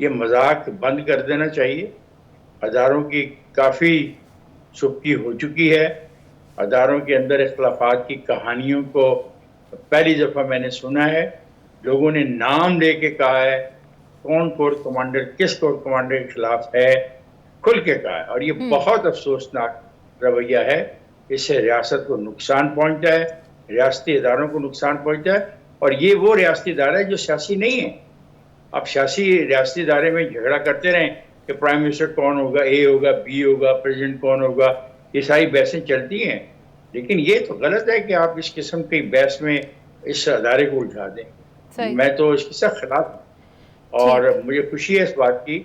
یہ مذاق بند کر دینا چاہیے. اداروں کی کافی سبکی ہو چکی ہے. اداروں کے اندر اختلافات کی کہانیوں کو پہلی دفعہ میں نے سنا ہے. لوگوں نے نام لے کے کہا ہے کون کور کمانڈر کس کور کمانڈر کے خلاف ہے, کھل کے کہا ہے, اور یہ بہت افسوسناک رویہ ہے. اس سے ریاست کو نقصان پہنچتا ہے, ریاستی اداروں کو نقصان پہنچتا ہے, اور یہ وہ ریاستی ادارہ ہے جو سیاسی نہیں ہے. اب سیاسی ریاستی ادارے میں جھگڑا کرتے رہیں کہ پرائم منسٹر کون ہوگا, اے ہوگا, بی ہوگا, پریزیڈنٹ کون ہوگا, یہ ساری بحثیں چلتی ہیں. لیکن یہ تو غلط ہے کہ آپ اس قسم کی بحث میں اس ادارے کو الجھا دیں. میں تو اس کے ساتھ خلاف ہوں, اور مجھے خوشی ہے اس بات کی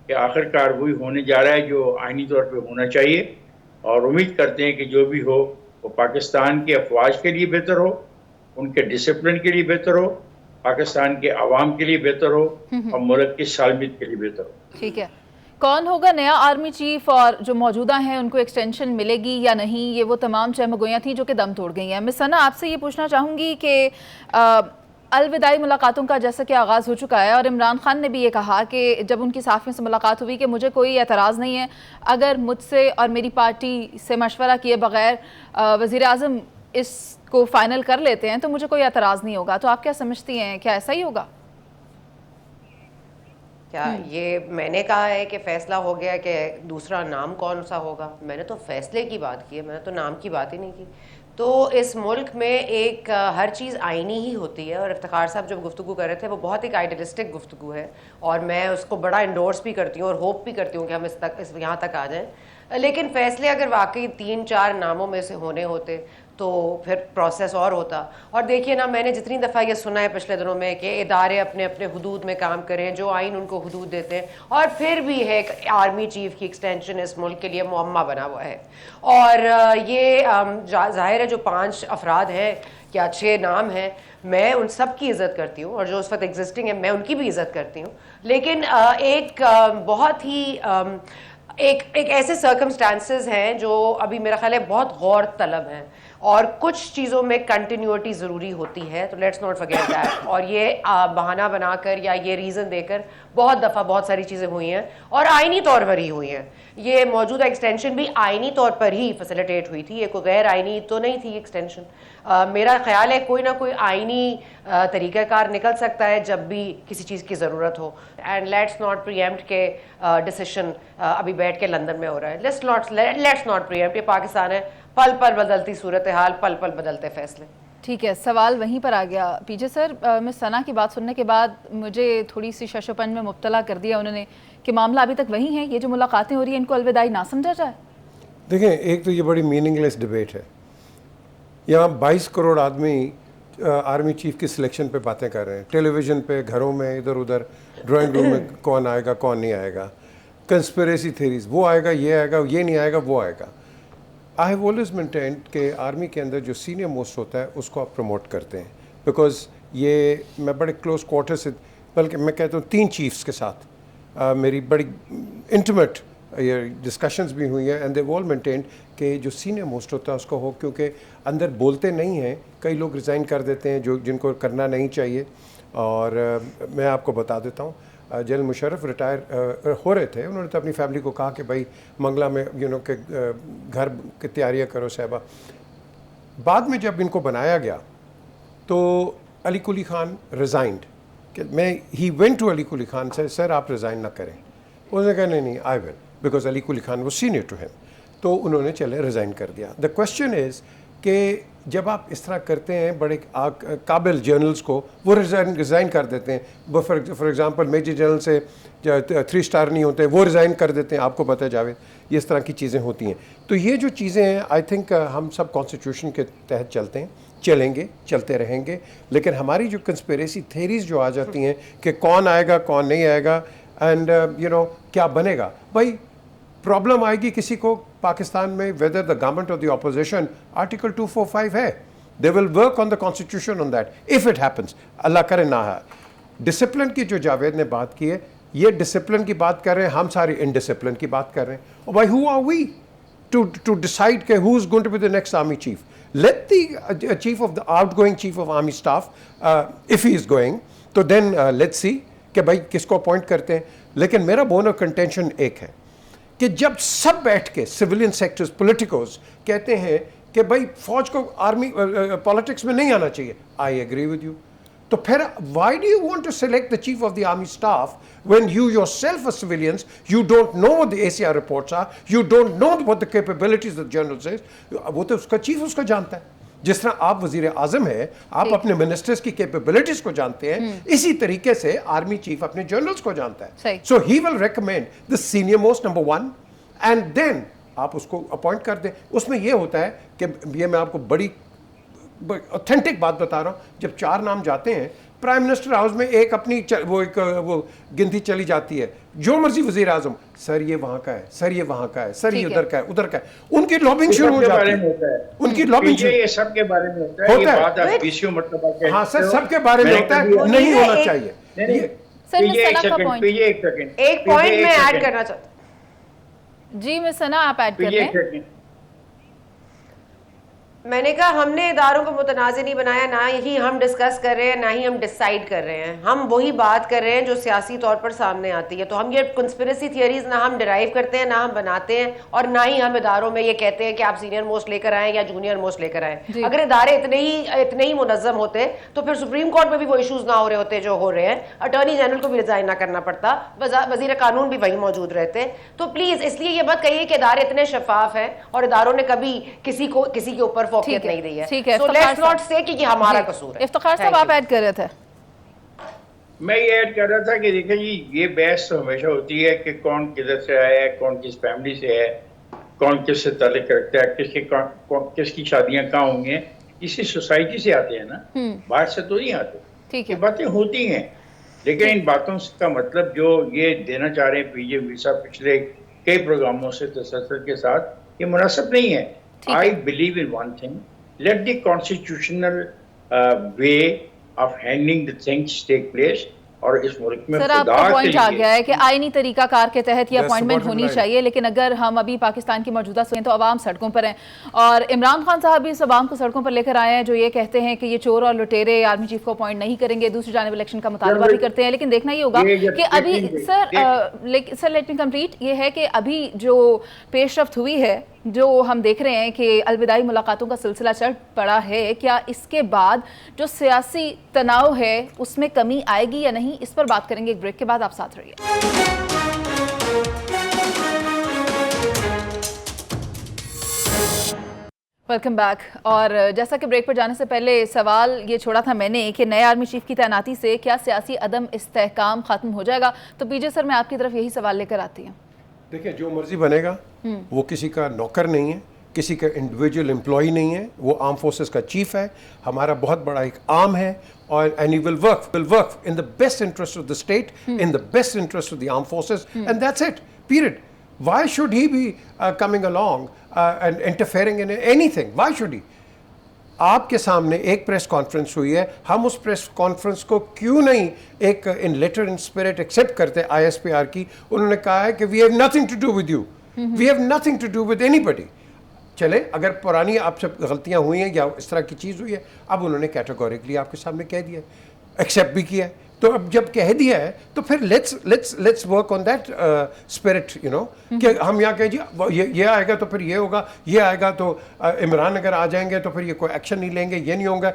کہ آخر کار وہی ہونے جا رہا ہے جو آئینی طور پہ ہونا چاہیے, اور امید کرتے ہیں کہ جو بھی ہو وہ پاکستان کے افواج کے لیے بہتر ہو, ان کے ڈسپلن کے لیے بہتر ہو, پاکستان کے عوام کے لیے بہتر ہو, اور ملک کی سالمیت کے لیے بہتر ہو. ٹھیک ہے, کون ہوگا نیا آرمی چیف اور جو موجودہ ہیں ان کو ایکسٹینشن ملے گی یا نہیں, یہ وہ تمام چہمگویاں تھیں جو کہ دم توڑ گئی ہیں. مس ثنا, آپ سے یہ پوچھنا چاہوں گی کہ الوداعی ملاقاتوں کا جیسا کہ آغاز ہو چکا ہے, اور عمران خان نے بھی یہ کہا کہ جب ان کی صحافیوں سے ملاقات ہوئی کہ مجھے کوئی اعتراض نہیں ہے اگر مجھ سے اور میری پارٹی سے مشورہ کیے بغیر وزیر اعظم اس کو فائنل کر لیتے ہیں تو مجھے کوئی اعتراض نہیں ہوگا. تو آپ کیا سمجھتی ہیں, کیا ایسا ہی ہوگا؟ کیا یہ میں نے کہا ہے کہ فیصلہ ہو گیا کہ دوسرا نام کون سا ہوگا؟ میں نے تو فیصلے کی بات کی ہے, میں نے تو نام کی بات ہی نہیں کی. تو اس ملک میں ایک ہر چیز آئینی ہی ہوتی ہے, اور افتخار صاحب جب گفتگو کر رہے تھے وہ بہت ایک آئیڈیلسٹک گفتگو ہے, اور میں اس کو بڑا انڈورس بھی کرتی ہوں اور ہوپ بھی کرتی ہوں کہ ہم یہاں تک آ جائیں. لیکن فیصلے اگر واقعی 3-4 ناموں میں سے ہونے ہوتے تو پھر پروسیس اور ہوتا. اور دیکھیے نا, میں نے جتنی دفعہ یہ سنا ہے پچھلے دنوں میں کہ ادارے اپنے اپنے حدود میں کام کریں, جو آئین ان کو حدود دیتے ہیں, اور پھر بھی ہے کہ آرمی چیف کی ایکسٹینشن اس ملک کے لیے معمہ بنا ہوا ہے. اور یہ ظاہر ہے جو 5 افراد ہیں یا 6 نام ہیں, میں ان سب کی عزت کرتی ہوں, اور جو اس وقت ایگزسٹنگ ہیں میں ان کی بھی عزت کرتی ہوں. لیکن ایک بہت ہی ایک ایسے سرکمسٹانسز ہیں جو ابھی میرا خیال ہے بہت غور طلب ہیں, اور کچھ چیزوں میں کنٹینیوٹی ضروری ہوتی ہے. تو لیٹس ناٹ فرگیٹ دیٹ. اور یہ بہانہ بنا کر یا یہ ریزن دے کر بہت دفعہ بہت ساری چیزیں ہوئی ہیں, اور آئینی طور پر ہی ہوئی ہیں. یہ موجودہ ایکسٹینشن بھی آئینی طور پر ہی فیسیلیٹیٹ ہوئی تھی, یہ کوئی غیر آئینی تو نہیں تھی ایکسٹینشن. میرا خیال ہے کوئی نہ کوئی آئینی طریقہ کار نکل سکتا ہے جب بھی کسی چیز کی ضرورت ہو. اینڈ لیٹس ناٹ پریمپٹ کے ڈیسیشن ابھی بیٹھ کے لندن میں ہو رہا ہے. Let's not pre-empt. یہ پاکستان ہے, پل پل بدلتی صورتحال, پل پل بدلتے فیصلے. ٹھیک ہے, سوال وہیں پر آ گیا. پی جے سر, مس ثنا کی بات سننے کے بعد مجھے تھوڑی سی ششوپن میں مبتلا کر دیا انہوں نے کہ معاملہ ابھی تک وہی ہیں, یہ جو ملاقاتیں ہو رہی ہیں ان کو الوداعی نہ سمجھا جائے. دیکھیں, ایک تو یہ بڑی میننگ لیس ڈبیٹ ہے. یہاں 22 کروڑ آدمی آرمی چیف کی سلیکشن پہ باتیں کر رہے ہیں, ٹیلی ویژن پہ, گھروں میں, ادھر ادھر, ڈرائنگ روم میں کون آئے گا کون نہیں آئے گا, کنسپریسی تھیریز, وہ آئے گا, یہ نہیں آئے گا, وہ آئے گا. آئی ہیو آلویز مینٹینڈ کہ آرمی کے اندر جو سینئر موسٹ ہوتا ہے اس کو آپ پروموٹ کرتے ہیں, بیکاز یہ میں بڑے کلوز کوارٹر سے, بلکہ میں کہتا ہوں 3 چیفس کے ساتھ میری بڑی انٹیمیٹ یہ ڈسکشنز بھی ہوئی ہیں, اینڈ دے آل مینٹینڈ کہ جو سینئر موسٹ ہوتا ہے اس کو ہو, کیونکہ اندر بولتے نہیں ہیں, کئی لوگ ریزائن کر دیتے ہیں جن کو کرنا نہیں چاہیے. اور میں آپ کو بتا دیتا ہوں, جنرل مشرف ریٹائر ہو رہے تھے, انہوں نے تو اپنی فیملی کو کہا کہ بھائی منگلہ میں کہ گھر کی تیاریاں کرو صاحبہ. بعد میں جب ان کو بنایا گیا تو علی قلی خان ریزائنڈ, کہ ہی وینٹ ٹو علی قلی خان سے, سر آپ ریزائن نہ کریں. انہوں نے کہا نہیں I will, because Ali Quli Khan was senior to him. تو انہوں نے چلے ریزائن کر دیا. دا کوشچن از کہ جب آپ اس طرح کرتے ہیں بڑے قابل جنرلز کو, وہ ریزائن کر دیتے ہیں. فار ایگزامپل میجر جنرل سے 3 اسٹار نہیں ہوتے, وہ ریزائن کر دیتے ہیں, آپ کو پتہ ہے جاوید, یہ اس طرح کی چیزیں ہوتی ہیں. تو یہ جو چیزیں ہیں آئی تھنک ہم سب کانسٹیٹیوشن کے تحت چلتے ہیں, چلیں گے, چلتے رہیں گے. لیکن ہماری جو کنسپیریسی تھیریز جو آ جاتی ہیں کہ کون آئے گا کون نہیں آئے گا, اینڈ کیا بنے گا, بھائی پرابلم آئے گی کسی کو پاکستان میں, ویدر دا گورنمنٹ اور دی اپوزیشن, آرٹیکل 245 ہے, they will work on the constitution on that if it happens, اللہ کرے نہ ہے. ڈسپلن کی جو جاوید نے بات کی ہے, یہ ڈسپلن کی بات کر رہے ہیں, ہم ساری انڈسپلن کی بات کر رہے ہیں. اور بھائی who are we to decide کہ who is going to be the next army chief. Let the chief of the outgoing chief of army staff, if he is going, تو دین لیٹس سی کہ بھائی کس کو appoint کرتے ہیں. لیکن میرا بون آف کنٹینشن ایک ہے کہ جب سب بیٹھ کے سویلین سیکٹرز پولیٹیکوز کہتے ہیں کہ بھائی فوج کو آرمی پالیٹکس میں نہیں آنا چاہیے, آئی ایگری ود یو. تو پھر why do you want to select the chief of the army staff when you yourself as civilians, you don't know what the ACR reports are, you don't know what the capabilities of the general says. وہ تو اس کا chief اس کو جانتا ہے. جس طرح آپ وزیر اعظم ہیں, آپ اپنے منسٹرز کی کیپیبلٹیز کو جانتے ہیں, اسی طریقے سے آرمی چیف اپنے جنرلز کو جانتا ہے. So he will recommend the senior most number 1 and then آپ اس کو اپوائنٹ کر دیں. اس میں یہ ہوتا ہے کہ یہ میں آپ کو بڑی اوتھینٹک بات بتا رہا ہوں, جب 4 نام جاتے ہیں پرائم منسٹر ہاؤس میں, ایک اپنی وہ گنتی چلی جاتی ہے, جو مرضی وزیر اعظم, سر یہ وہاں کا ہے, سر یہ وہاں کا ہے, سر یہ ادھر کا ہے, ادھر کا ہے. ان کی لابنگ شروع ہو جاتی ہے, ان کی لابنگ یہ سب کے بارے میں ہوتا ہے. یہ بات آپ بیسیوں مرتبہ کہتے ہیں. ہاں سر, سب کے بارے میں ہوتا ہے, نہیں ہونا چاہیے. ایک پوائنٹ میں ایڈ کرنا چاہتا ہوں. جی مس ثنا آپ ایڈ کر لیں. میں نے کہا ہم نے اداروں کو متنازع نہیں بنایا, نہ ہی ہم ڈسکس کر رہے ہیں, نہ ہی ہم ڈیسائیڈ کر رہے ہیں. ہم وہی بات کر رہے ہیں جو سیاسی طور پر سامنے آتی ہے. تو ہم یہ کنسپریسی تھیوریز نہ ہم ڈرائیو کرتے ہیں, نہ ہم بناتے ہیں, اور نہ ہی ہم اداروں میں یہ کہتے ہیں کہ آپ سینئر موسٹ لے کر آئیں یا جونیئر موسٹ لے کر آئیں. اگر ادارے اتنے ہی منظم ہوتے تو پھر سپریم کورٹ میں بھی وہ ایشوز نہ ہو رہے ہوتے جو ہو رہے ہیں, اٹارنی جنرل کو بھی ریزائن نہ کرنا پڑتا, وزیر قانون بھی وہیں موجود رہتے. تو پلیز اس لیے یہ بات کہیے کہ ادارے اتنے شفاف ہیں اور اداروں نے کبھی کسی کے اوپر فوقیت نہیں دی ہے. So let's not say کہ یہ ہمارا قصور ہے. افتخار صاحب آپ ایڈ کر رہے تھے. میں یہ ایڈ کر رہا تھا کہ دیکھیں جی, یہ بحث تو ہمیشہ ہوتی ہے کہ کون کدھر سے آیا ہے, کون کس فیملی سے ہے, کون کس سے تعلق رکھتا ہے, کس کی شادیاں کہاں ہوں گے. اسی سوسائٹی سے آتے ہیں نا, باہر سے تو نہیں آتے. یہ باتیں ہوتی ہیں, لیکن ان باتوں کا مطلب جو یہ دینا چاہ رہے ہیں پی جے وی صاحب پچھلے کئی پروگراموں سے تسلسل کے ساتھ, یہ مناسب نہیں ہے. I believe in one thing. Let the constitutional way of handling the things take place. اور اس ملک میں سر آپ کا پوائنٹ آ گیا ہے کہ آئینی طریقہ کار کے تحت یہ اپوائنٹمنٹ ہونی چاہیے, لیکن اگر ہم ابھی پاکستان کی موجودہ صورت تو عوام سڑکوں پر ہیں, اور عمران خان صاحب بھی اس عوام کو سڑکوں پر لے کر آئے ہیں جو یہ کہتے ہیں کہ یہ چور اور لٹیرے آرمی چیف کو اپوائنٹ نہیں کریں گے. دوسری جانب الیکشن کا مطالبہ بھی کرتے ہیں, لیکن دیکھنا یہ ہوگا کہ ابھی سر لیٹ می کمپلیٹ, یہ ہے کہ ابھی جو پیش رفت ہوئی ہے, جو ہم دیکھ رہے ہیں کہ الوداعی ملاقاتوں کا سلسلہ چل پڑا ہے, کیا اس کے بعد جو سیاسی تناؤ ہے اس میں کمی آئے گی یا نہیں, اس پر بات کریں گے ایک بریک کے بعد. آپ ساتھ رہیے. Welcome back. اور جیسا کہ بریک پر جانے سے پہلے سوال یہ چھوڑا تھا میں نے کہ نئے آرمی چیف کی تعیناتی سے کیا سیاسی عدم استحکام ختم ہو جائے گا, تو پی جے سر میں آپ کی طرف یہی سوال لے کر آتی ہوں. دیکھیں, جو مرضی بنے گا وہ کسی کا نوکر نہیں ہے, کسی کا انڈیویجول امپلائی نہیں ہے, وہ آرم فورسز کا چیف ہے, ہمارا بہت بڑا ایک آرم ہے, اور and he will work in the best interest of the state, in the best interest of the arm forces, and that's it, period. Why should he be coming along and interfering in anything? Why should he? آپ کے سامنے ایک press conference ہوئی ہے, ہم اس press conference کو کیوں نہیں ایک ان لیٹر ان اسپرٹ ایکسیپٹ کرتے آئی ایس پی آر کی. انہوں نے کہا ہے کہ we have nothing to do with you, we have nothing to do with anybody. چلے, اگر پرانی آپ سے غلطیاں ہوئی ہیں یا اس طرح کی چیز ہوئی ہے, اب انہوں نے کیٹیگوریکلی آپ کے سامنے کہہ دیا, ایکسیپٹ بھی کیا ہے. تو اب جب کہہ دیا ہے تو پھر let's work on that spirit, you know, کہ ہم یہاں کہیں جی یہ آئے گا تو پھر یہ ہوگا, یہ آئے گا تو عمران اگر آ جائیں گے تو پھر یہ کوئی ایکشن نہیں لیں گے, یہ نہیں ہوگا.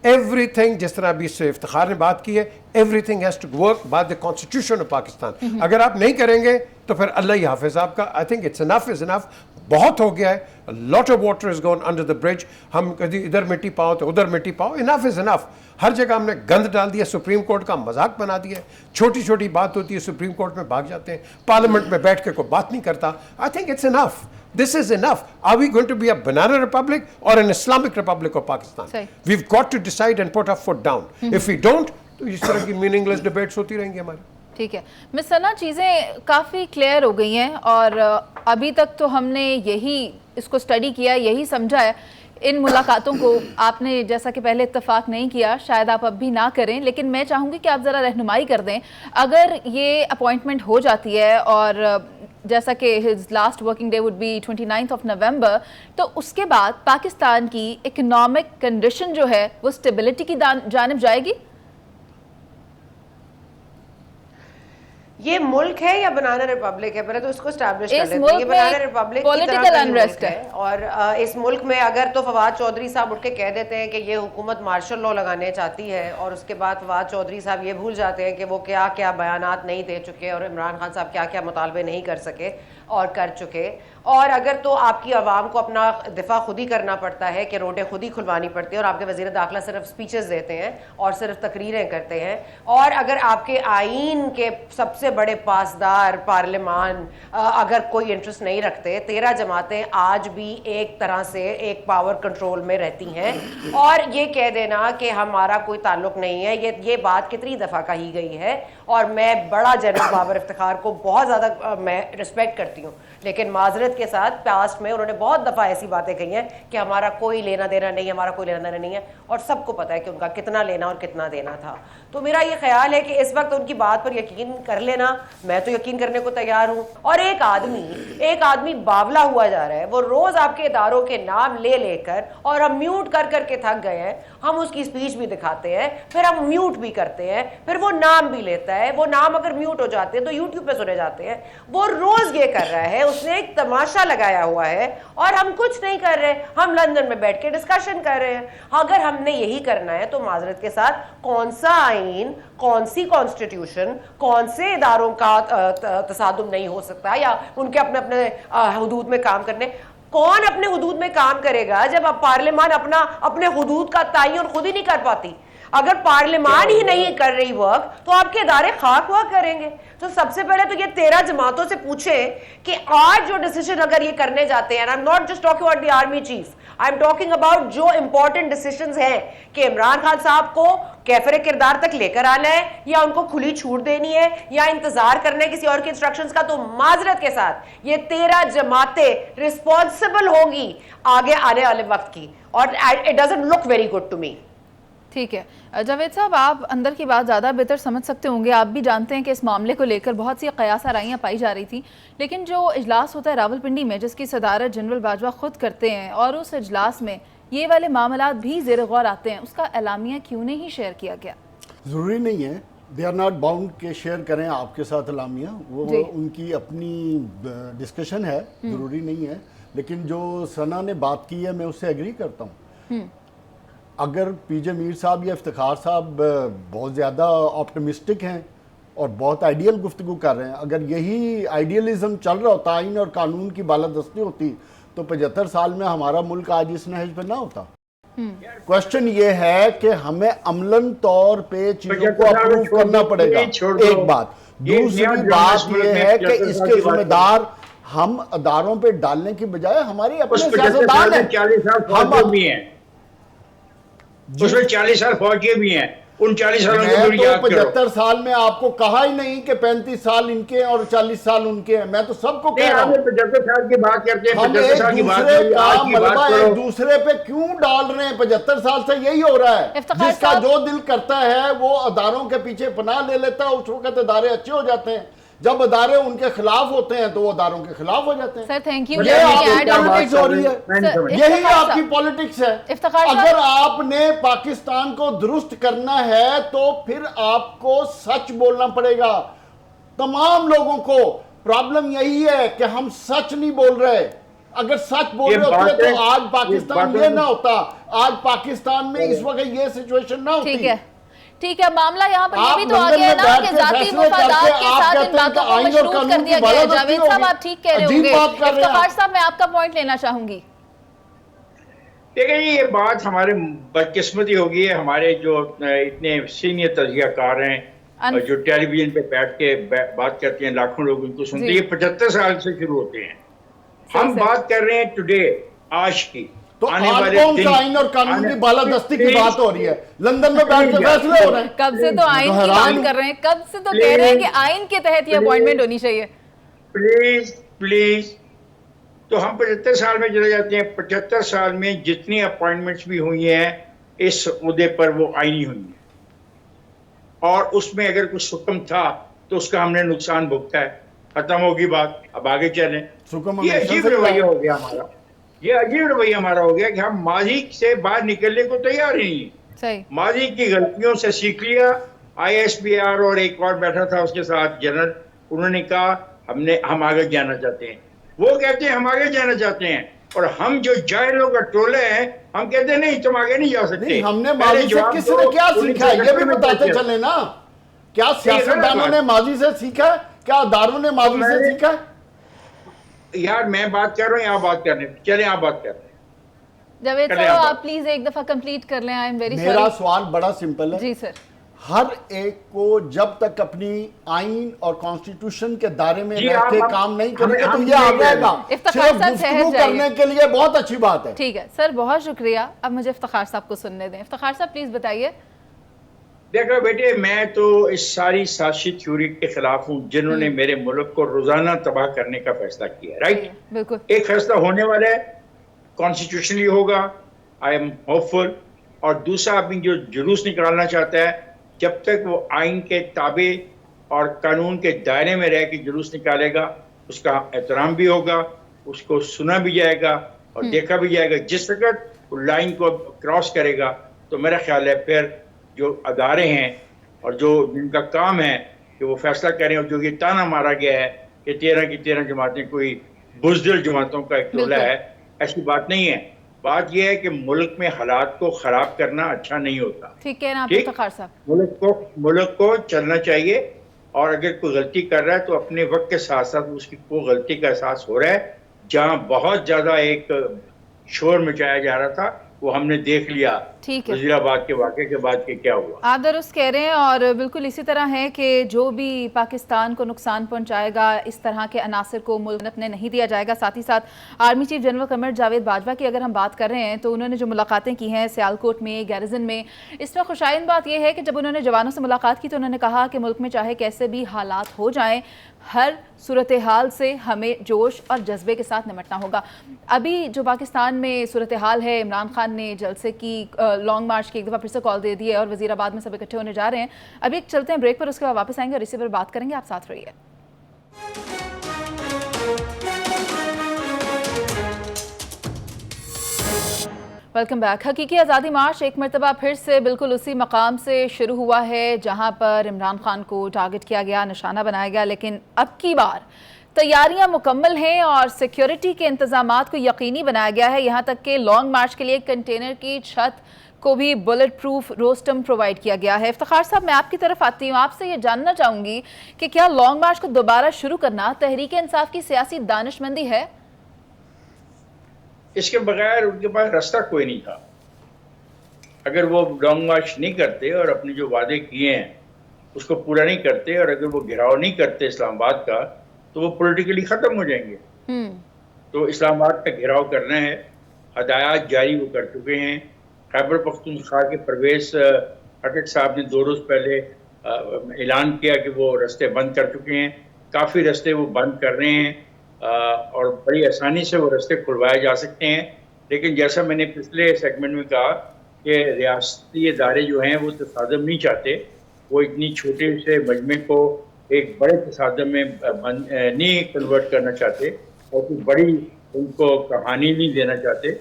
ایوری تھنگ, جس طرح ابھی سے افتخار نے بات کی ہے, everything has to work by the constitution of Pakistan. اگر آپ نہیں کریں گے تو پھر اللہ ہی حافظ آپ کا. آئی تھنک اٹس انف از انف, بہت ہو گیا ہے. Lot of water is gone under the bridge. ہم کبھی ادھر مٹی پاؤ تو ادھر مٹی پاؤ, انف از انف. ہر جگہ ہم نے گند ڈال دیا, سپریم کورٹ کا مذاق بنا دیا ہے. چھوٹی چھوٹی بات ہوتی ہے سپریم کورٹ میں بھاگ جاتے ہیں, پارلیمنٹ میں بیٹھ کے کوئی بات نہیں کرتا. I think it's enough. This is enough. Are we going to be a banana republic or an Islamic Republic of Pakistan? We've got to decide and put our foot down. If we don't, تو اس طرح کی meaningless debates ہوتی رہیں گی ہماری. ٹھیک ہے مس ثنا, چیزیں کافی کلیئر ہو گئی ہیں, اور ابھی تک تو ہم نے یہی اس کو اسٹڈی کیا, یہی سمجھا ہے. ان ملاقاتوں کو آپ نے جیسا کہ پہلے اتفاق نہیں کیا, شاید آپ اب بھی نہ کریں, لیکن میں چاہوں گی کہ آپ ذرا رہنمائی کر دیں. اگر یہ اپوائنٹمنٹ ہو جاتی ہے اور جیسا کہ his last working day would be 29th of November, تو اس کے بعد پاکستان کی اکنامک کنڈیشن جو ہے وہ اسٹیبلٹی کی جانب جائے گی. یہ ملک ہے یا بنانا ریپبلک ہے؟ پہلے تو اس کو اسٹیبلش کر اس لیتے ہیں. ملک یہ میں بنانا ریپبلک کی طرح political کا ہی unrest ملک ہے. اور اس ملک میں اگر تو فواد چودھری صاحب اٹھ کے کہہ دیتے ہیں کہ یہ حکومت مارشل لاء لگانے چاہتی ہے، اور اس کے بعد فواد چودھری صاحب یہ بھول جاتے ہیں کہ وہ کیا کیا بیانات نہیں دے چکے اور عمران خان صاحب کیا کیا مطالبے نہیں کر سکے اور کر چکے، اور اگر تو آپ کی عوام کو اپنا دفاع خود ہی کرنا پڑتا ہے کہ روڈیں خود ہی کھلوانی پڑتی ہیں، اور آپ کے وزیر داخلہ صرف سپیچز دیتے ہیں اور صرف تقریریں کرتے ہیں، اور اگر آپ کے آئین کے سب سے بڑے پاسدار پارلیمان اگر کوئی انٹرسٹ نہیں رکھتے، 13 جماعتیں آج بھی ایک طرح سے ایک پاور کنٹرول میں رہتی ہیں، اور یہ کہہ دینا کہ ہمارا کوئی تعلق نہیں ہے، یہ بات کتنی دفعہ کہی گئی ہے. اور میں بڑا جنرل بابر افتخار کو بہت زیادہ میں رسپیکٹ کرتی ہوں، لیکن معذرت کے ساتھ پاسٹ میں انہوں نے بہت دفعہ ایسی باتیں کہی ہیں کہ ہمارا کوئی لینا دینا نہیں، ہمارا کوئی لینا دینا نہیں ہے، اور سب کو پتہ ہے کہ ان کا کتنا لینا اور کتنا دینا تھا. تو میرا یہ خیال ہے کہ اس وقت ان کی بات پر یقین کر لینا، میں تو یقین کرنے کو تیار ہوں. اور ایک آدمی باولا ہوا جا رہا ہے، وہ روز آپ کے اداروں کے نام لے لے کر، اور ہم میوٹ کر کر کے تھک گئے ہیں، ہم اس کی اسپیچ بھی دکھاتے ہیں، پھر ہم میوٹ بھی کرتے ہیں، پھر وہ نام بھی لیتا ہے، وہ نام اگر میوٹ ہو جاتے ہیں تو یوٹیوب پہ سنے جاتے ہیں. وہ روز یہ کر رہا ہے، اس نے ایک تماشا لگایا ہوا ہے، اور ہم کچھ نہیں کر رہے. ہم لندن میں بیٹھ کے ڈسکشن کر رہے ہیں. اگر ہم نے یہی کرنا ہے تو معذرت کے ساتھ کون سا آئین، کون سی کانسٹیٹیوشن، کون سے اداروں کا تصادم نہیں ہو سکتا، یا ان کے اپنے اپنے حدود میں کام کرنے. کون اپنے حدود میں کام کرے گا جب اب پارلیمان اپنے حدود کا تعین خود ہی نہیں کر پاتی؟ اگر پارلیمان ہی نہیں کر رہی ورک تو آپ کے ادارے خاک ہوا کریں گے. تو سب سے پہلے تو یہ 13 جماعتوں سے پوچھیں کہ آج جو ڈیسیژن اگر یہ کرنے جاتے ہیں، I'm not just talking about the army chief, I'm talking about جو امپورٹنٹ ڈیسیژنز ہیں کہ عمران خان صاحب کو کیفر کردار تک لے کر آنا ہے، یا ان کو کھلی چھوٹ دینی ہے، یا انتظار کرنا ہے کسی اور کی انسٹرکشنز کا. تو معذرت کے ساتھ یہ 13 جماعتیں رسپانسبل ہوں گی آگے آنے والے وقت کی، اور it doesn't look very good to me. ٹھیک ہے جاوید صاحب، آپ اندر کی بات زیادہ بہتر سمجھ سکتے ہوں گے. آپ بھی جانتے ہیں کہ اس معاملے کو لے کر بہت سی قیاس آرائیاں پائی جا رہی تھیں، لیکن جو اجلاس ہوتا ہے راولپنڈی میں جس کی صدارت جنرل باجوہ خود کرتے ہیں، اور اس اجلاس میں یہ والے معاملات بھی زیر غور آتے ہیں، اس کا اعلامیہ کیوں نہیں شیئر کیا گیا؟ ضروری نہیں ہے، دے آر ناٹ باؤنڈ کہ شیئر کریں آپ کے ساتھ اعلامیہ، وہ ان کی اپنی ڈسکشن ہے، ضروری نہیں ہے. لیکن جو ثنا نے بات کی ہے میں اس سے ایگری کرتا ہوں. اگر پی جے میر صاحب یا افتخار صاحب بہت زیادہ آپٹمسٹک ہیں اور بہت آئیڈیل گفتگو کر رہے ہیں، اگر یہی آئیڈیلزم چل رہا ہوتا، آئین اور قانون کی بالادستی ہوتی، تو 75 سال میں ہمارا ملک آج اس نہج پہ نہ ہوتا. کوشچن یہ ہے کہ ہمیں عملاً طور پہ چیزوں کو اپروو کرنا پڑے گا، ایک بات. دوسری بات یہ ہے کہ اس کے ذمہ دار ہم اداروں پہ ڈالنے کی بجائے ہماری اپنے سیاستدان ہیں. اس میں 40 سال فوجی بھی ہیں، ان 40 سالوں کو میں تو 75 سال میں آپ کو کہا ہی نہیں کہ 35 سال ان کے اور 40 سال ان کے ہیں. میں تو سب کو کہہ رہا ہوں 75 سال کی بات کرتے ہیں. ہم ایک دوسرے کا ملبہ ایک دوسرے پہ کیوں ڈال رہے ہیں؟ 75 سال سے یہی ہو رہا ہے. جس کا جو دل کرتا ہے وہ اداروں کے پیچھے پناہ لے لیتا ہے. اس وقت ادارے اچھے ہو جاتے ہیں، جب ادارے ان کے خلاف ہوتے ہیں تو وہ اداروں کے خلاف ہو جاتے ہیں. Sir thank you. یہ آپ کی پالیٹکس ہو رہی ہے، یہی آپ کی پالیٹکس ہے. اگر آپ نے پاکستان کو درست کرنا ہے تو پھر آپ کو سچ بولنا پڑے گا. تمام لوگوں کو پرابلم یہی ہے کہ ہم سچ نہیں بول رہے. اگر سچ بول رہے ہوتے تو آج پاکستان یہ نہ ہوتا، آج پاکستان میں اس وقت یہ سچویشن نہ ہوتی. ٹھیک ہے، معاملہ یہاں پر یہ بھی تو آگیا ہے نا کہ ذاتی مفادات کے ساتھ ان باتوں کو مشروط کر دیا گیا ہے. جاوید صاحب آپ ٹھیک کہہ رہے ہوں گے. افتخار صاحب میں آپ کا پوائنٹ لینا چاہوں گی. دیکھیں یہ بات ہمارے بدقسمتی ہوگی ہے، ہمارے جو اتنے سینئر تجزیہ کار ہیں جو ٹیلی ویژن پہ بیٹھ کے بات کرتے ہیں، لاکھوں لوگ ان کو سنتے ہیں، یہ 75 سال سے شروع ہوتے ہیں. ہم بات کر رہے ہیں ٹوڈے، آج کی. تو آج کون سا آئین اور قانون کی بالادستی کی بات ہو رہی ہے؟ لندن میں بیٹھ کے فیصلے ہو رہے ہیں. کب سے تو آئین کی بات کر رہے ہیں، کب سے تو کہہ رہے ہیں کہ آئین کے تحت یہ اپوائنٹمنٹ ہونی چاہیے. پلیز تو ہم 75 سال میں چلے جاتے ہیں. 75 سال میں جتنی اپوائنٹمنٹس بھی ہوئی ہیں اس عہدے پر وہ آئینی ہوئی ہیں، اور اس میں اگر کچھ حکم تھا تو اس کا ہم نے نقصان بھگتا ہے. ختم ہوگی بات، اب آگے چلیں. یہ عجیب رویہ ہو گیا ہمارا، یہ عجیب رویہ ہمارا ہو گیا کہ ہم ماضی سے باہر نکلنے کو تیار ہی نہیں. ماضی کی غلطیوں سے سیکھ لیا. ISPR اور ایک اور بیٹھا تھا اس کے ساتھ جنرل انہوں نے کہا ہم آگے جانا چاہتے ہیں. وہ کہتے ہیں ہم آگے جانا چاہتے ہیں, اور ہم جو جاہلوں کا ٹولہ ہے ہم کہتے ہیں نہیں تم آگے نہیں جا سکتے. نہیں, ہم نے ماضی سے کس نے کیا سیکھا ہے یہ بھی بتاتے چلیں نا. کیا سیاستدانوں نے ماضی سے سیکھا ہے؟ کیا اداروں نے ماضی سے سیکھا ہے؟ یار میں بات کر رہا ہوں یا آپ بات کر رہے ہیں؟ چلیں آپ بات کر رہے ہیں. جاوید صاحب آپ پلیز ایک دفعہ کمپلیٹ کر لیں. I am very sorry. میرا سوال بڑا سمپل ہے. جی سر. ہر ایک کو جب تک اپنی آئین اور کانسٹیٹیوشن کے دائرے میں رہ کے کام نہیں کرے گا تو یہ آ جائے گا. صرف گفتگو کرنے کے لیے بہت اچھی بات ہے. ٹھیک ہے سر, بہت شکریہ. اب مجھے افتخار صاحب کو سننے دیں. افتخار صاحب پلیز بتائیے. دیکھو بیٹے, میں تو اس ساری سیاسی تھیوری کے خلاف ہوں جنہوں نے میرے ملک کو روزانہ تباہ کرنے کا فیصلہ کیا. رائٹ, بالکل. ایک فیصلہ ہونے والا ہے, کانسٹیٹیوشنلی ہوگا, آئی ایم ہوپ فل. اور دوسرا آدمی جو جلوس نکالنا چاہتا ہے, جب تک وہ آئین کے تابع اور قانون کے دائرے میں رہ کے جلوس نکالے گا اس کا احترام بھی ہوگا, اس کو سنا بھی جائے گا اور دیکھا بھی جائے گا. جس وقت وہ لائن کو کراس کرے گا تو میرا خیال ہے پھر جو ادارے ہیں اور جو جن کا کام ہے کہ وہ فیصلہ کریں, اور جو یہ تانا مارا گیا ہے کہ 13 کی 13 جماعتیں کوئی بزدل جماعتوں کا ایک ٹولہ ہے, ایسی بات نہیں ہے. بات یہ ہے کہ ملک میں حالات کو خراب کرنا اچھا نہیں ہوتا. ٹھیک ہے نا افتخار صاحب. ملک کو چلنا چاہیے, اور اگر کوئی غلطی کر رہا ہے تو اپنے وقت کے ساتھ ساتھ اس کی کوئی غلطی کا احساس ہو رہا ہے. جہاں بہت زیادہ ایک شور مچایا جا رہا تھا وہ ہم نے دیکھ لیا وزیر آباد کے واقعے کے بعد کہ کیا ہوا. آپ درست کہہ رہے ہیں, اور بالکل اسی طرح ہے کہ جو بھی پاکستان کو نقصان پہنچائے گا اس طرح کے عناصر کو ملک نے نہیں دیا جائے گا. ساتھ ہی ساتھ army chief general Qamar Javed Bajwa کی اگر ہم بات کر رہے ہیں تو انہوں نے جو ملاقاتیں کی ہیں سیالکوٹ میں, گیرزن میں, اس میں خوشائند بات یہ ہے کہ جب انہوں نے جوانوں سے ملاقات کی تو انہوں نے کہا کہ ملک میں چاہے کیسے بھی حالات ہو جائیں ہر صورتحال سے ہمیں جوش اور جذبے کے ساتھ نمٹنا ہوگا. ابھی جو پاکستان میں صورتحال ہے, عمران خان نے جلسے کی لانگ مارچ کی ایک دفعہ پھر سے کال دے دی ہے اور وزیر آباد میں سب اکٹھے ہونے جا رہے ہیں. ابھی ایک چلتے ہیں بریک پر, اس کے بعد واپس آئیں گے اور اسی پر بات کریں گے. آپ ساتھ رہیے. Welcome back. حقیقی آزادی مارچ ایک مرتبہ پھر سے بالکل اسی مقام سے شروع ہوا ہے جہاں پر عمران خان کو ٹارگٹ کیا گیا, نشانہ بنایا گیا, لیکن اب کی بار تیاریاں مکمل ہیں اور سیکیورٹی کے انتظامات کو یقینی بنایا گیا ہے. یہاں تک کہ لانگ مارچ کے لیے کنٹینر کی چھت کو بھی بلٹ پروف روسٹم پرووائڈ کیا گیا ہے. افتخار صاحب میں آپ کی طرف آتی ہوں, آپ سے یہ جاننا چاہوں گی کہ کیا لانگ مارچ کو دوبارہ شروع کرنا تحریک انصاف کی سیاسی دانش مندی ہے؟ اس کے بغیر ان کے پاس راستہ کوئی نہیں تھا. اگر وہ لانگ مارچ نہیں کرتے اور اپنے جو وعدے کیے ہیں اس کو پورا نہیں کرتے, اور اگر وہ گھیراؤ نہیں کرتے اسلام آباد کا, تو وہ پولیٹیکلی ختم ہو جائیں گے. تو اسلام آباد کا گھیراؤ کرنا ہے. ہدایات جاری وہ کر چکے ہیں. خیبر پختونخوا کے پرویز خٹک صاحب نے 2 روز پہلے اعلان کیا کہ وہ رستے بند کر چکے ہیں. کافی رستے وہ بند کر رہے ہیں اور بڑی آسانی سے وہ رستے کھلوائے جا سکتے ہیں. لیکن جیسا میں نے پچھلے سیگمنٹ میں کہا کہ ریاستی ادارے جو ہیں وہ تصادم نہیں چاہتے. وہ اتنی چھوٹے سے مجمع کو ایک بڑے تصادم میں نہیں کنورٹ کرنا چاہتے, اور کوئی بڑی ان کو کہانی نہیں دینا چاہتے.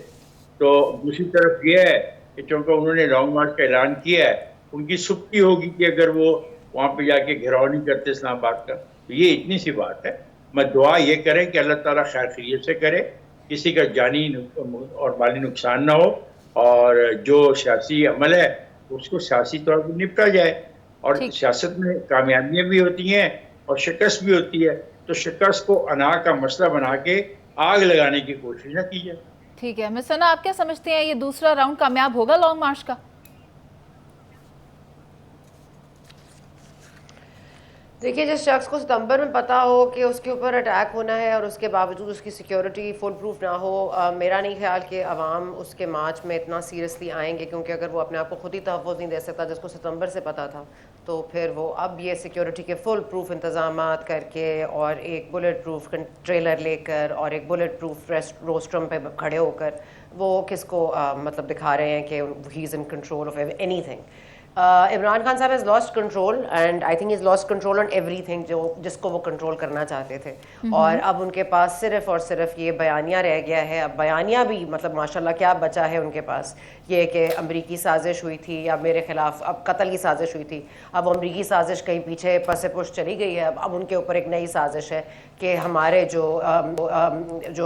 تو دوسری طرف یہ ہے کہ چونکہ انہوں نے لانگ مارچ کا اعلان کیا ہے, ان کی سکتی ہوگی کہ اگر وہ وہاں پہ جا کے گھیراؤ نہیں کرتے اسلام آباد کا. تو یہ اتنی سی بات ہے. میں دعا یہ کریں کہ اللہ تعالیٰ خیر خیریت سے کرے, کسی کا جانی اور مالی نقصان نہ ہو, اور جو سیاسی عمل ہے اس کو سیاسی طور پر نپٹا جائے. اور سیاست میں کامیابیاں بھی ہوتی ہیں اور شکست بھی ہوتی ہے, تو شکست کو انا کا مسئلہ بنا کے آگ لگانے کی کوشش نہ کی جائے. ٹھیک ہے. مس ثنا, آپ کیا سمجھتے ہیں یہ دوسرا راؤنڈ کامیاب ہوگا لانگ مارچ کا؟ دیکھیے, جس شخص کو ستمبر میں پتا ہو کہ اس کے اوپر اٹیک ہونا ہے اور اس کے باوجود اس کی سیکیورٹی فل پروف نہ ہو, میرا نہیں خیال کہ عوام اس کے مارچ میں اتنا سیریسلی آئیں گے, کیونکہ اگر وہ اپنے آپ کو خود ہی تحفظ نہیں دے سکتا جس کو ستمبر سے پتا تھا, تو پھر وہ اب یہ سیکیورٹی کے فل پروف انتظامات کر کے اور ایک بلٹ پروف ٹریلر لے کر اور ایک بلٹ پروف روسٹرم پہ کھڑے ہو کر وہ کس کو مطلب دکھا رہے ہیں کہ he is in control of anything. Imran Khan صاحب has lost control and I think has lost control on everything جس کو وہ کنٹرول کرنا چاہتے تھے. اور اب ان کے پاس صرف اور صرف یہ بیانیہ رہ گیا ہے. اب بیانیہ بھی مطلب ماشاء اللہ کیا بچا ہے ان کے پاس, یہ کہ امریکی سازش ہوئی تھی یا میرے خلاف اب قتل کی سازش ہوئی تھی, اب امریکی سازش کہیں پیچھے پس پش چلی گئی ہے. اب ان کے اوپر ایک نئی سازش ہے کہ ہمارے جو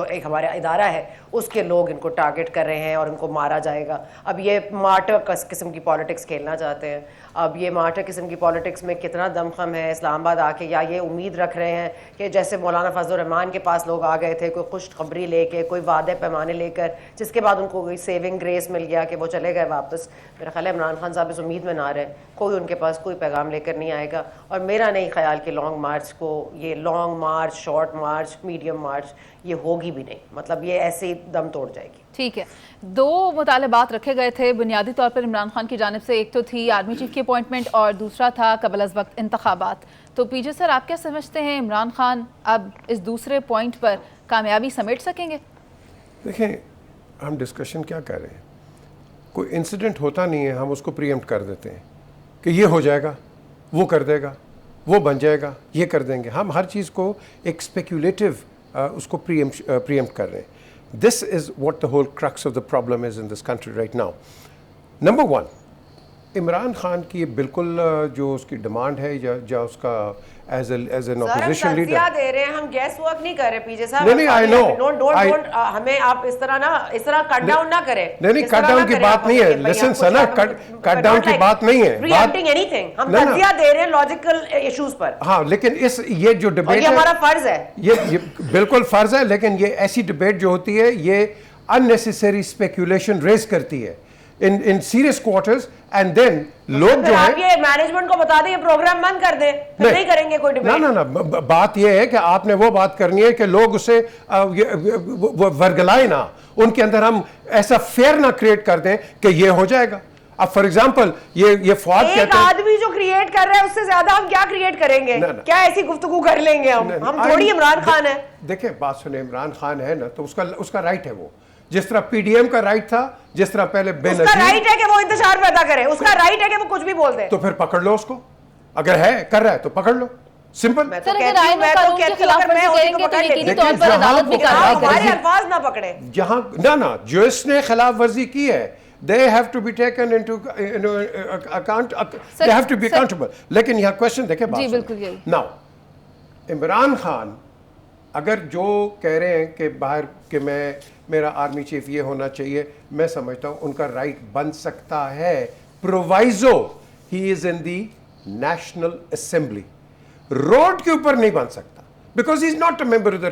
ایک ہمارا ادارہ ہے اس کے لوگ ان کو ٹارگٹ کر رہے ہیں اور ان کو مارا جائے گا. اب یہ مارٹر قسم کی پالیٹکس کھیلنا چاہتے ہیں. اب یہ مارٹر قسم کی پالیٹکس میں کتنا دم خم ہے اسلام آباد آ کے, یا یہ امید رکھ رہے ہیں کہ جیسے مولانا فضل الرحمان کے پاس لوگ آ گئے تھے کوئی خوشخبری لے کے, کوئی وعدے پیمانے لے کر, جس کے بعد ان کو کوئی سیونگ گریس مل گیا کہ وہ چلے گئے واپس. میرا خیال ہے عمران خان صاحب اس امید میں نہ رہے, کوئی ان کے پاس کوئی پیغام لے کر نہیں آئے گا. اور میرا نہیں خیال کہ لانگ مارچ کو, یہ long march, short March, medium March یہ ہوگی بھی نہیں, مطلب یہ ایسے ہی دم توڑ جائے گی. ٹھیک ہے, دو مطالبات رکھے گئے تھے بنیادی طور پر عمران خان کی جانب سے. ایک تو تھی آرمی چیف کی اپوائنٹمنٹ اور دوسرا تھا قبل از وقت انتخابات. تو پی جے سر آپ کیا سمجھتے ہیں عمران خان اب اس دوسرے پوائنٹ پر کامیابی سمیٹ سکیں گے؟ دیکھیں ہم ڈسکشن کیا کر رہے ہیں, کوئی انسیڈنٹ ہوتا نہیں ہے ہم اس کو پری ایمپٹ کر دیتے ہیں کہ یہ ہو جائے گا, وہ کر دے گا, وہ بن جائے گا, یہ کر دیں گے. ہم ہر چیز کو ایک اسپیکولیٹو اس کو پری ایمپٹ کر رہے ہیں. This is what the whole crux of the problem is in this country right now. Number one, Imran Khan کی بالکل جو اس کی ڈیمانڈ ہے یا اس کا ایز این اپوزیشن لیڈر دے رہے ہیں, ہم گیس ورک نہیں کر رہے پی جے صاحب. نہیں آئی نو, ہمیں آپ اس طرح کٹ ڈاؤن نہ کریں. نہیں کٹ ڈاؤن کی بات نہیں ہے, لسن سنا, کٹ ڈاؤن کی بات نہیں ہے, ہم تجزیہ دے رہے ہیں لاجیکل ایشوز پر. ہاں لیکن یہ جو ڈبیٹ ہے ہمارا فرض ہے, یہ بالکل فرض ہے, لیکن یہ ایسی ڈبیٹ جو ہوتی ہے یہ unnecessary speculation ریز کرتی ہے in serious quarters, and then لوگ جو آپ یہ مینجمنٹ کو بتا دیں یہ پروگرام بند کر دیں, پھر نہیں کریں گے کوئی ڈبیٹ. نہ بات یہ ہے کہ آپ نے وہ بات کرنی ہے کہ لوگ اسے ورگلائیں نہ, ان کے اندر ہم ایسا فیئر نہ کریٹ کر دیں کہ یہ ہو جائے گا. اب فار ایگزامپل یہ فواد کہتے ہیں ایک آدمی جو کریٹ کر رہا ہے اس سے زیادہ ہم کیا کریٹ کریں گے, کیا ایسی گفتگو کر لیں گے ہم تھوڑی عمران خان ہے. دیکھیں بات سنیں, عمران خان ہے نا تو اس کا رائٹ ہے, وہ جس طرح پی ڈی ایم کا رائٹ تھا, جس طرح پہلے بے نظیر, اس کا رائٹ ہے کہ وہ انتشار پیدا کرے, اس کا رائٹ ہے کہ وہ کچھ بھی بول دے. تو پھر پکڑ لو اس کو, اگر ہے کر رہا ہے تو پکڑ لو, سمپل. جہاں نہ جو اس نے خلاف ورزی کی ہے they have to be taken into account, they have to be accountable. لیکن یہاں کوشچن دیکھیں بات سنیں. Now عمران خان اگر جو کہہ رہے ہیں کہ باہر کہ میرا آرمی چیف یہ ہونا چاہیے, میں سمجھتا ہوں ان کا رائٹ بن سکتا ہے proviso he is in the national assembly. Road کے اوپر نہیں بن سکتا because he is not a member of the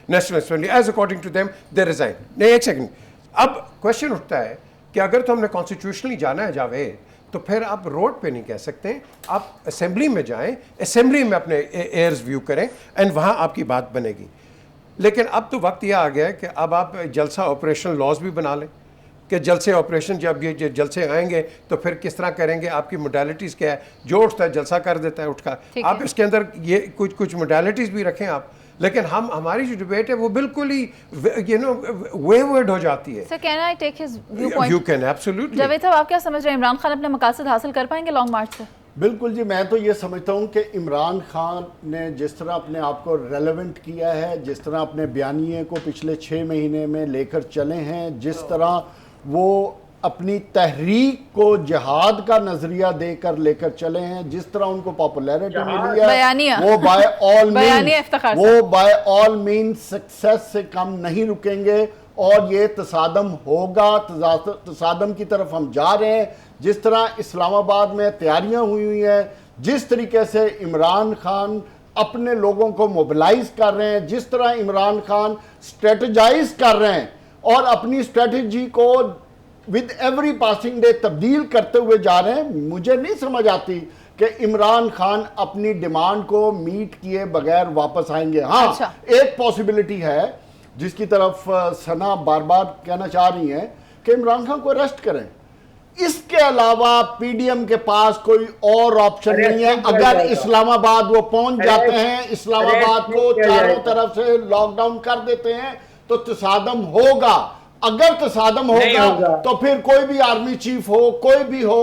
national assembly as according to them they resign. نہیں ایک سیکنڈ, اب کوشچن اٹھتا ہے کہ اگر تو ہم نے کانسٹیٹیوشنلی جانا ہے جاوید, تو پھر آپ روڈ پہ نہیں کہہ سکتے, آپ اسمبلی میں جائیں, اسمبلی میں اپنے ایئرز ویو کریں اینڈ وہاں آپ کی بات بنے گی. لیکن اب تو وقت یہ آ گیا ہے کہ اب آپ جلسہ آپریشن لاز بھی بنا لیں کہ جلسے آپریشن جب یہ جلسے آئیں گے تو پھر کس طرح کریں گے, آپ کی موڈیلٹیز کیا ہے, جو اٹھتا ہے جلسہ کر دیتا ہے اٹھ کر, آپ اس کے اندر یہ کچھ موڈیلٹیز بھی رکھیں آپ. لیکن ہماری جو ڈبیٹ ہے وہ بالکل ہی ویورڈ ہو جاتی ہے. Sir can I take his view point? You can absolutely. Javed صاحب آپ کیا سمجھ رہے ہیں, عمران خان اپنے مقاصد حاصل کر پائیں گے لانگ مارچ سے؟ بالکل جی, میں تو یہ سمجھتا ہوں کہ عمران خان نے جس طرح اپنے آپ کو ریلیونٹ کیا ہے, جس طرح اپنے بیانیے کو پچھلے 6 مہینے میں لے کر چلے ہیں, جس طرح وہ اپنی تحریک کو جہاد کا نظریہ دے کر لے کر چلے ہیں, جس طرح ان کو پاپولیرٹی ملی ہے, وہ بائی آل مین سکسیس سے کم نہیں رکیں گے. اور یہ تصادم ہوگا, تصادم کی طرف ہم جا رہے ہیں. جس طرح اسلام آباد میں تیاریاں ہوئی ہیں, جس طریقے سے عمران خان اپنے لوگوں کو موبلائز کر رہے ہیں, جس طرح عمران خان اسٹریٹجائز کر رہے ہیں اور اپنی اسٹریٹجی کو ود ایوری پاسنگ ڈے تبدیل کرتے ہوئے جا رہے ہیں, مجھے نہیں سمجھ آتی کہ عمران خان اپنی ڈیمانڈ کو میٹ کیے بغیر واپس آئیں گے. ہاں ایک پاسبلٹی ہے جس کی طرف ثنا بار بار کہنا چاہ رہی ہیں کہ عمران خان کو اریسٹ کریں. اس کے علاوہ پی ڈی ایم کے پاس کوئی اور آپشن نہیں ہے. اگر اسلام آباد وہ پہنچ جاتے ہیں, اسلام آباد کو چاروں طرف سے لاک ڈاؤن کر دیتے ہیں, تو تصادم ہوگا. اگر تصادم ہوگا تو پھر کوئی بھی آرمی چیف ہو, کوئی بھی ہو,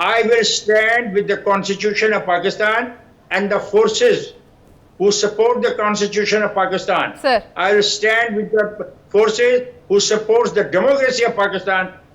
I will stand with the Constitution of Pakistan and the forces who support the Constitution of Pakistan. Sir. I will stand with the forces who supports the democracy of Pakistan.